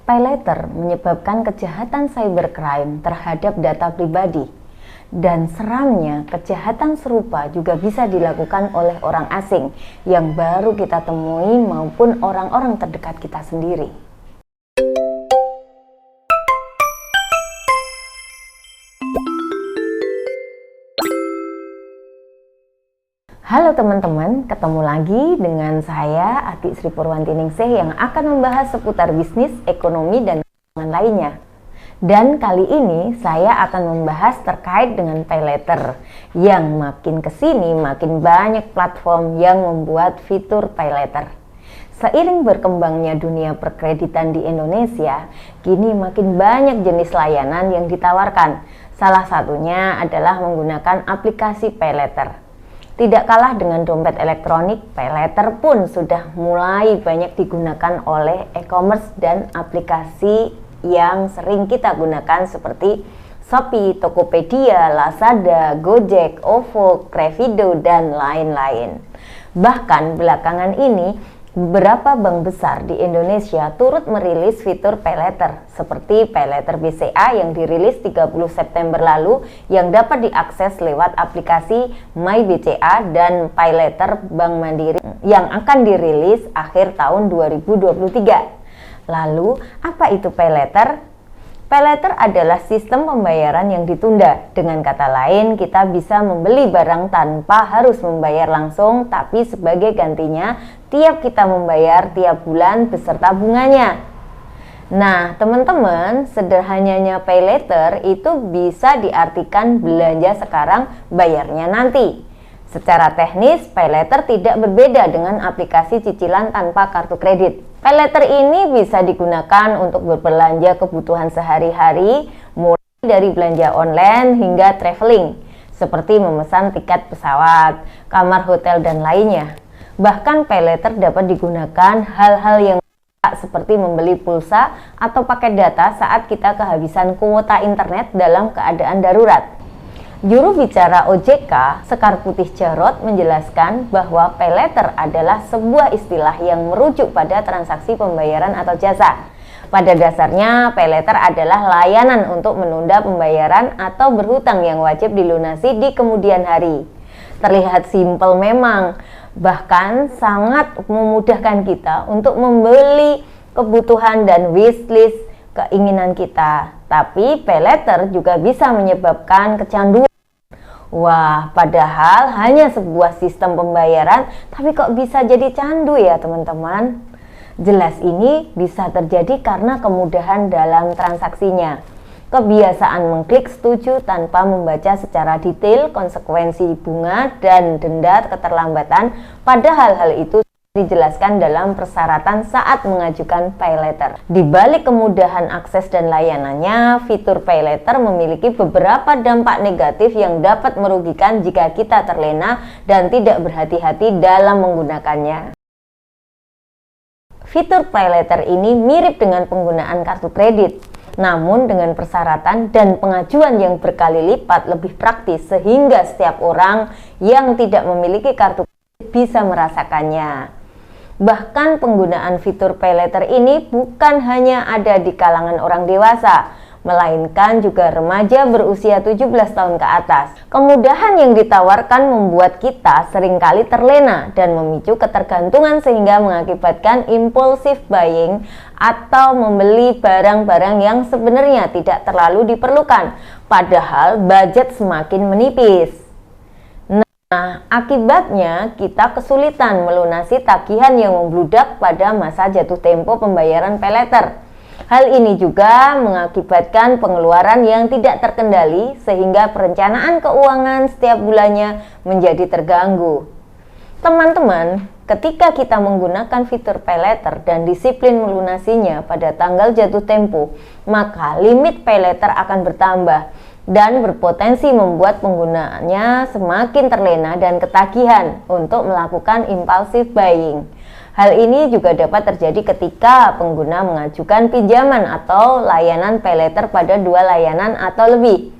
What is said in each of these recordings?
Pay later menyebabkan kejahatan cybercrime terhadap data pribadi. Dan seramnya, kejahatan serupa juga bisa dilakukan oleh orang asing yang baru kita temui maupun orang-orang terdekat kita sendiri. Halo teman-teman, ketemu lagi dengan saya Ati Sri Purwantiningsih yang akan membahas seputar bisnis, ekonomi, dan keuangan lainnya. Dan kali ini saya akan membahas terkait dengan pay later yang makin kesini makin banyak platform yang membuat fitur pay later. Seiring berkembangnya dunia perkreditan di Indonesia, kini makin banyak jenis layanan yang ditawarkan. Salah satunya adalah menggunakan aplikasi pay later. Tidak kalah dengan dompet elektronik, pay later pun sudah mulai banyak digunakan oleh e-commerce dan aplikasi yang sering kita gunakan seperti Shopee, Tokopedia, Lazada, Gojek, OVO, Krevido, dan lain-lain. Bahkan belakangan ini, beberapa bank besar di Indonesia turut merilis fitur pay later seperti pay later BCA yang dirilis 30 September lalu yang dapat diakses lewat aplikasi MyBCA dan pay later Bank Mandiri yang akan dirilis akhir tahun 2023. Lalu, apa itu pay later? Pay later adalah sistem pembayaran yang ditunda. Dengan kata lain, kita bisa membeli barang tanpa harus membayar langsung, tapi sebagai gantinya, tiap kita membayar tiap bulan beserta bunganya. Nah, teman-teman, sederhananya pay later itu bisa diartikan belanja sekarang, bayarnya nanti. Secara teknis, pay later tidak berbeda dengan aplikasi cicilan tanpa kartu kredit. Pay later ini bisa digunakan untuk berbelanja kebutuhan sehari-hari, mulai dari belanja online hingga traveling, seperti memesan tiket pesawat, kamar hotel, dan lainnya. Bahkan pay later dapat digunakan hal-hal yang seperti membeli pulsa atau paket data saat kita kehabisan kuota internet dalam keadaan darurat. Juru bicara OJK, Sekar Putih Jarot, menjelaskan bahwa pay later adalah sebuah istilah yang merujuk pada transaksi pembayaran atau jasa. Pada dasarnya, pay later adalah layanan untuk menunda pembayaran atau berhutang yang wajib dilunasi di kemudian hari. Terlihat simpel memang, bahkan sangat memudahkan kita untuk membeli kebutuhan dan wishlist keinginan kita. Tapi pay later juga bisa menyebabkan kecanduan. Wah, padahal hanya sebuah sistem pembayaran, tapi kok bisa jadi candu ya teman-teman? Jelas ini bisa terjadi karena kemudahan dalam transaksinya. Kebiasaan mengklik setuju tanpa membaca secara detail konsekuensi bunga dan denda keterlambatan, padahal hal itu dijelaskan dalam persyaratan saat mengajukan pay later. Di balik kemudahan akses dan layanannya, fitur pay later memiliki beberapa dampak negatif yang dapat merugikan jika kita terlena dan tidak berhati-hati dalam menggunakannya. Fitur pay later ini mirip dengan penggunaan kartu kredit, namun dengan persyaratan dan pengajuan yang berkali lipat lebih praktis sehingga setiap orang yang tidak memiliki kartu kredit bisa merasakannya. Bahkan penggunaan fitur pay later ini bukan hanya ada di kalangan orang dewasa, melainkan juga remaja berusia 17 tahun ke atas. Kemudahan yang ditawarkan membuat kita seringkali terlena dan memicu ketergantungan sehingga mengakibatkan impulsive buying atau membeli barang-barang yang sebenarnya tidak terlalu diperlukan, padahal budget semakin menipis. Nah, akibatnya kita kesulitan melunasi tagihan yang membludak pada masa jatuh tempo pembayaran pay later. Hal ini juga mengakibatkan pengeluaran yang tidak terkendali sehingga perencanaan keuangan setiap bulannya menjadi terganggu. Teman-teman, ketika kita menggunakan fitur pay later dan disiplin melunasinya pada tanggal jatuh tempo, maka limit pay later akan bertambah dan berpotensi membuat penggunaannya semakin terlena dan ketagihan untuk melakukan impulsive buying. Hal ini juga dapat terjadi ketika pengguna mengajukan pinjaman atau layanan pay later pada dua layanan atau lebih.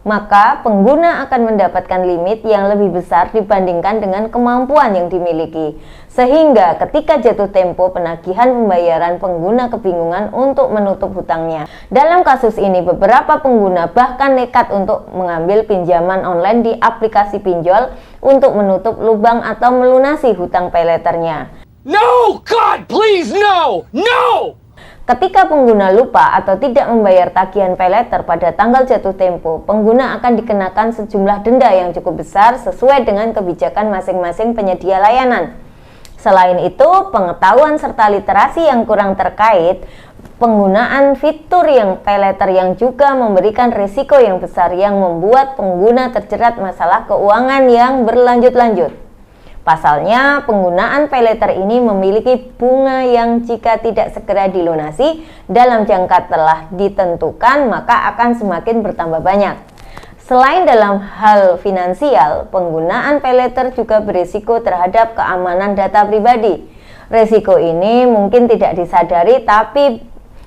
maka pengguna akan mendapatkan limit yang lebih besar dibandingkan dengan kemampuan yang dimiliki. Sehingga ketika jatuh tempo penagihan pembayaran, pengguna kebingungan untuk menutup hutangnya. Dalam kasus ini, beberapa pengguna bahkan nekat untuk mengambil pinjaman online di aplikasi pinjol untuk menutup lubang atau melunasi hutang payletternya. No, God, please, no! No! Ketika pengguna lupa atau tidak membayar tagihan payletter pada tanggal jatuh tempo, pengguna akan dikenakan sejumlah denda yang cukup besar sesuai dengan kebijakan masing-masing penyedia layanan. Selain itu, pengetahuan serta literasi yang kurang terkait penggunaan fitur yang payletter yang juga memberikan risiko yang besar yang membuat pengguna terjerat masalah keuangan yang berlanjut-lanjut. Pasalnya, penggunaan payletter ini memiliki bunga yang jika tidak segera dilunasi dalam jangka telah ditentukan, maka akan semakin bertambah banyak. Selain dalam hal finansial, penggunaan payletter juga berisiko terhadap keamanan data pribadi. Risiko ini mungkin tidak disadari, tapi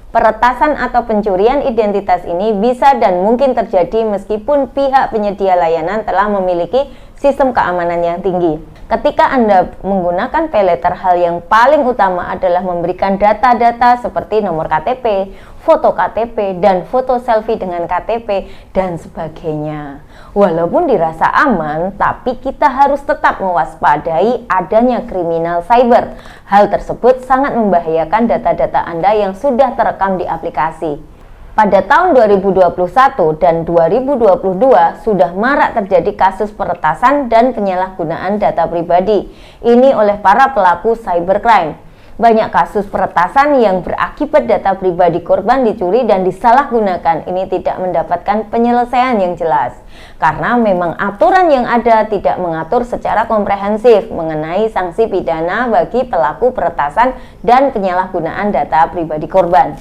peretasan atau pencurian identitas ini bisa dan mungkin terjadi meskipun pihak penyedia layanan telah memiliki sistem keamanan yang tinggi. Ketika Anda menggunakan payletter, hal yang paling utama adalah memberikan data-data seperti nomor KTP, foto KTP, dan foto selfie dengan KTP, dan sebagainya. Walaupun dirasa aman, tapi kita harus tetap mewaspadai adanya kriminal cyber. Hal tersebut sangat membahayakan data-data Anda yang sudah terekam di aplikasi. Pada tahun 2021 dan 2022 sudah marak terjadi kasus peretasan dan penyalahgunaan data pribadi ini oleh para pelaku cybercrime. Banyak kasus peretasan yang berakibat data pribadi korban dicuri dan disalahgunakan ini tidak mendapatkan penyelesaian yang jelas karena memang aturan yang ada tidak mengatur secara komprehensif mengenai sanksi pidana bagi pelaku peretasan dan penyalahgunaan data pribadi korban.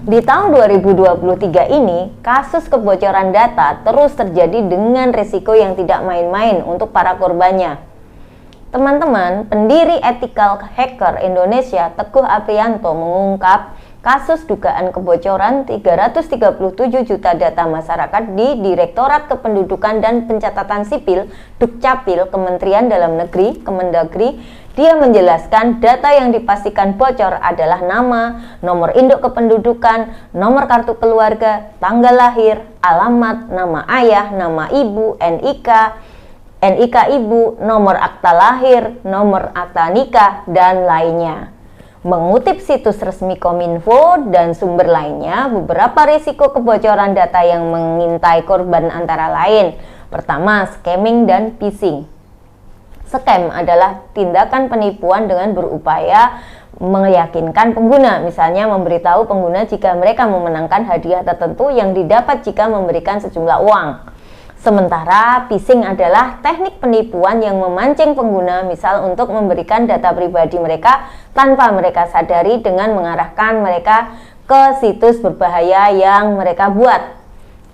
Di tahun 2023 ini, kasus kebocoran data terus terjadi dengan risiko yang tidak main-main untuk para korbannya. Teman-teman, pendiri Ethical Hacker Indonesia, Teguh Aprianto, mengungkap kasus dugaan kebocoran 337 juta data masyarakat di Direktorat Kependudukan dan Pencatatan Sipil, Dukcapil, Kementerian Dalam Negeri, Kemendagri. Dia menjelaskan data yang dipastikan bocor adalah nama, nomor induk kependudukan, nomor kartu keluarga, tanggal lahir, alamat, nama ayah, nama ibu, NIK ibu, nomor akta lahir, nomor akta nikah, dan lainnya. Mengutip situs resmi Kominfo dan sumber lainnya, beberapa risiko kebocoran data yang mengintai korban antara lain. Pertama, scamming dan phishing. Scam adalah tindakan penipuan dengan berupaya meyakinkan pengguna, misalnya memberitahu pengguna jika mereka memenangkan hadiah tertentu yang didapat jika memberikan sejumlah uang. Sementara phishing adalah teknik penipuan yang memancing pengguna, misal untuk memberikan data pribadi mereka tanpa mereka sadari dengan mengarahkan mereka ke situs berbahaya yang mereka buat.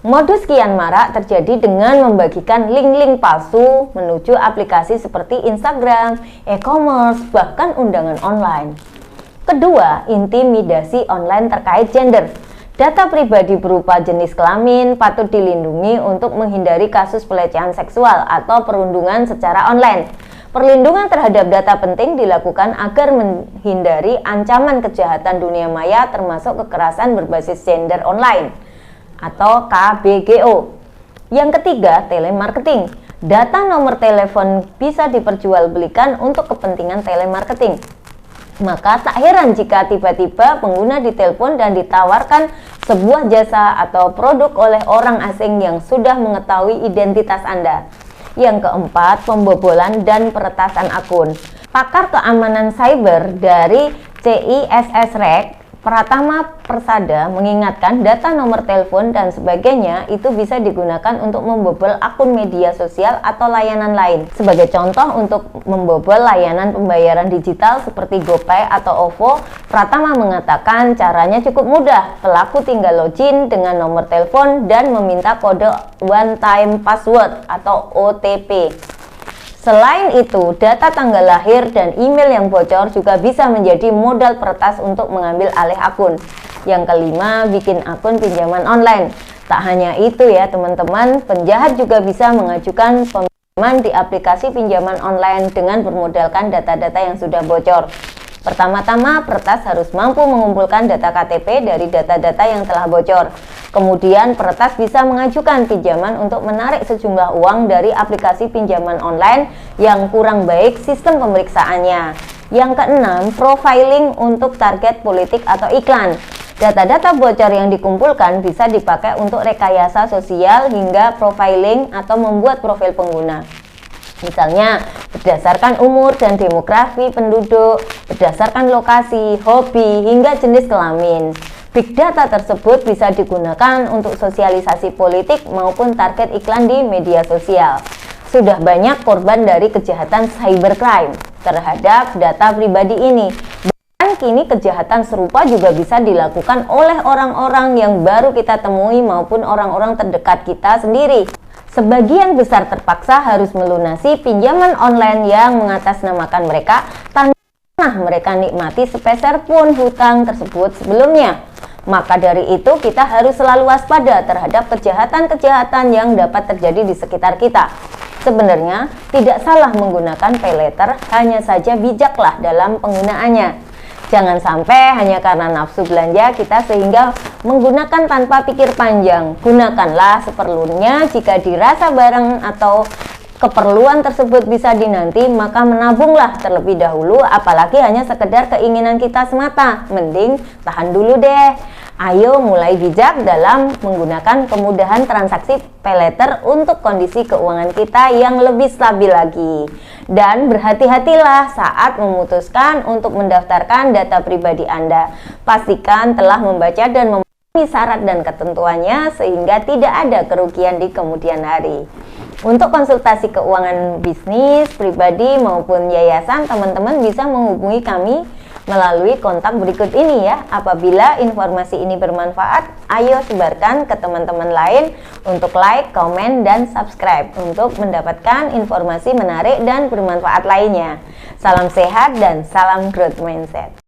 Modus kian marak terjadi dengan membagikan link-link palsu menuju aplikasi seperti Instagram, e-commerce, bahkan undangan online. Kedua, intimidasi online terkait gender. Data pribadi berupa jenis kelamin patut dilindungi untuk menghindari kasus pelecehan seksual atau perundungan secara online. Perlindungan terhadap data penting dilakukan agar menghindari ancaman kejahatan dunia maya termasuk kekerasan berbasis gender online atau KBGO. Yang ketiga, telemarketing. Data nomor telepon bisa diperjualbelikan untuk kepentingan telemarketing. Maka tak heran jika tiba-tiba pengguna ditelepon dan ditawarkan sebuah jasa atau produk oleh orang asing yang sudah mengetahui identitas Anda. Yang keempat, pembobolan dan peretasan akun. Pakar keamanan cyber dari CISSREC, Pratama Persada, mengingatkan data nomor telepon dan sebagainya itu bisa digunakan untuk membobol akun media sosial atau layanan lain. Sebagai contoh, untuk membobol layanan pembayaran digital seperti GoPay atau OVO, Pratama mengatakan caranya cukup mudah. Pelaku tinggal login dengan nomor telepon dan meminta kode one time password atau OTP. Selain itu, data tanggal lahir dan email yang bocor juga bisa menjadi modal peretas untuk mengambil alih akun. Yang kelima, bikin akun pinjaman online. Tak hanya itu ya teman-teman, penjahat juga bisa mengajukan peminjaman di aplikasi pinjaman online dengan bermodalkan data-data yang sudah bocor. Pertama-tama, peretas harus mampu mengumpulkan data KTP dari data-data yang telah bocor. Kemudian, peretas bisa mengajukan pinjaman untuk menarik sejumlah uang dari aplikasi pinjaman online yang kurang baik sistem pemeriksaannya. Yang keenam, profiling untuk target politik atau iklan. Data-data bocor yang dikumpulkan bisa dipakai untuk rekayasa sosial hingga profiling atau membuat profil pengguna. Misalnya, berdasarkan umur dan demografi penduduk, berdasarkan lokasi, hobi, hingga jenis kelamin. Big data tersebut bisa digunakan untuk sosialisasi politik maupun target iklan di media sosial. Sudah banyak korban dari kejahatan cybercrime terhadap data pribadi ini. Kini kejahatan serupa juga bisa dilakukan oleh orang-orang yang baru kita temui maupun orang-orang terdekat kita sendiri. Sebagian besar terpaksa harus melunasi pinjaman online yang mengatasnamakan mereka tanpa mereka nikmati sepeser pun hutang tersebut sebelumnya. Maka dari itu kita harus selalu waspada terhadap kejahatan-kejahatan yang dapat terjadi di sekitar kita. Sebenarnya tidak salah menggunakan paylater, hanya saja bijaklah dalam penggunaannya. Jangan sampai hanya karena nafsu belanja kita sehingga menggunakan tanpa pikir panjang. Gunakanlah seperlunya. Jika dirasa barang atau keperluan tersebut bisa dinanti, maka menabunglah terlebih dahulu, apalagi hanya sekedar keinginan kita semata. Mending tahan dulu deh. Ayo mulai bijak dalam menggunakan kemudahan transaksi paylater untuk kondisi keuangan kita yang lebih stabil lagi. Dan berhati-hatilah saat memutuskan untuk mendaftarkan data pribadi Anda. Pastikan telah membaca dan memahami syarat dan ketentuannya sehingga tidak ada kerugian di kemudian hari. Untuk konsultasi keuangan bisnis, pribadi maupun yayasan, teman-teman bisa menghubungi kami melalui kontak berikut ini ya. Apabila informasi ini bermanfaat, ayo sebarkan ke teman-teman lain untuk like, komen, dan subscribe untuk mendapatkan informasi menarik dan bermanfaat lainnya. Salam sehat dan salam growth mindset.